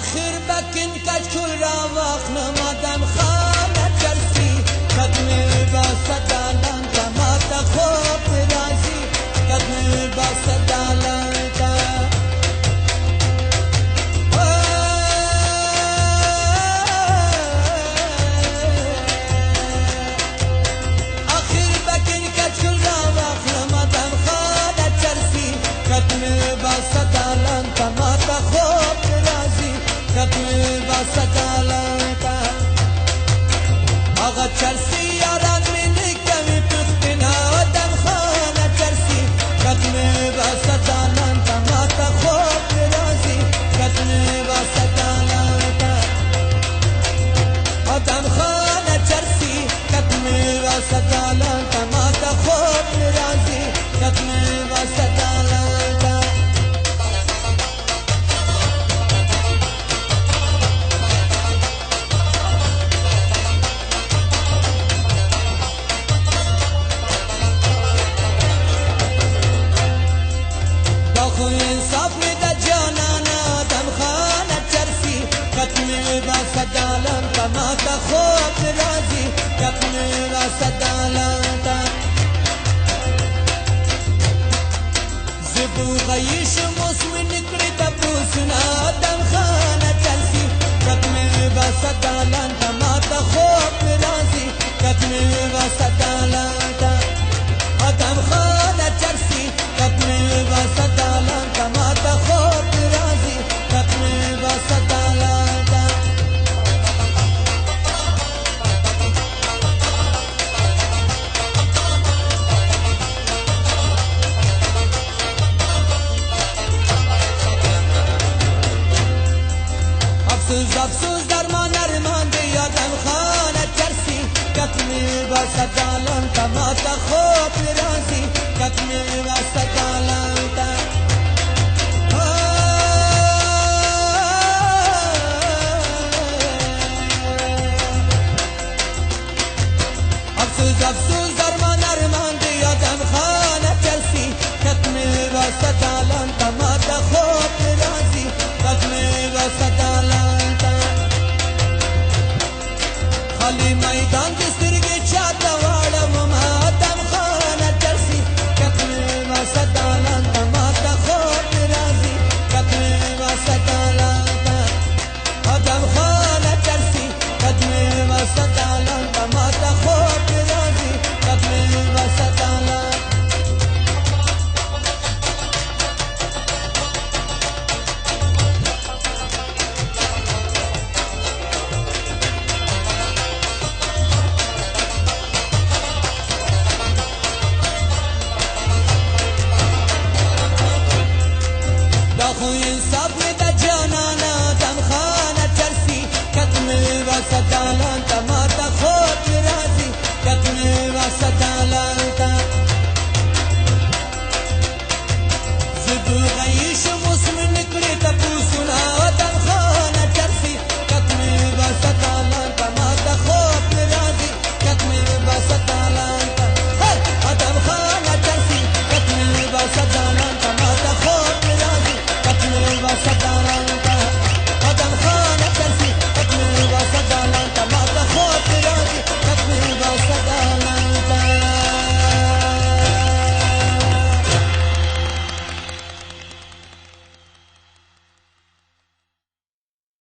آخر بکن کچکول را واخنمادم خانه چرسی قدم با صدالان تمات خوب رازی قدم با صدالان آخر بکن کچکول را واخنمادم خانه چرسی قدم با صدالان تمات خوب رازی قدم با صدالان آقا چرسی یاران منی کمی پختنا دم خانه چرسی قدم با صدالان تمات خوب رازی قدم با صدالان دم خانه چرسی قدم با صدالان تمات خوب رازی قدم با صدالان انصاف میں دا جانانا دم خانہ چرسی قدم با صدالان تماتا خوب رازی قدم با صدالان زبو غیش موسم نکڑی دا پوسنا دم خانہ چرسی قدم با صدالان تماتا خوب رازی قدم با صدالان دم خانہ چرسی قدم با صدالان تماتا خوب رازی قدم با صدالان افسوس افسوس درمان ارمان دیادم خانه چرسی قدم با صدالان تماتا خوب رازی قدم با صدالان افسوس درمان ارمان دیادم خانه چرسی قدم با صدالان تماتا خوب رازی قدم با صدالان خالی میدان دسترگی چاہتا والا ممادم خانه چرسی قدم با صدالان تماتا خوب رازی قدم با صدالان آدم خانه چرسی قدم با صدالان تماتا خوب رازی قدم با صدالان انصاف میں دا جانانا دم خانہ چرسی قدم با صدالان تماتا خوب رازی قدم با صدالان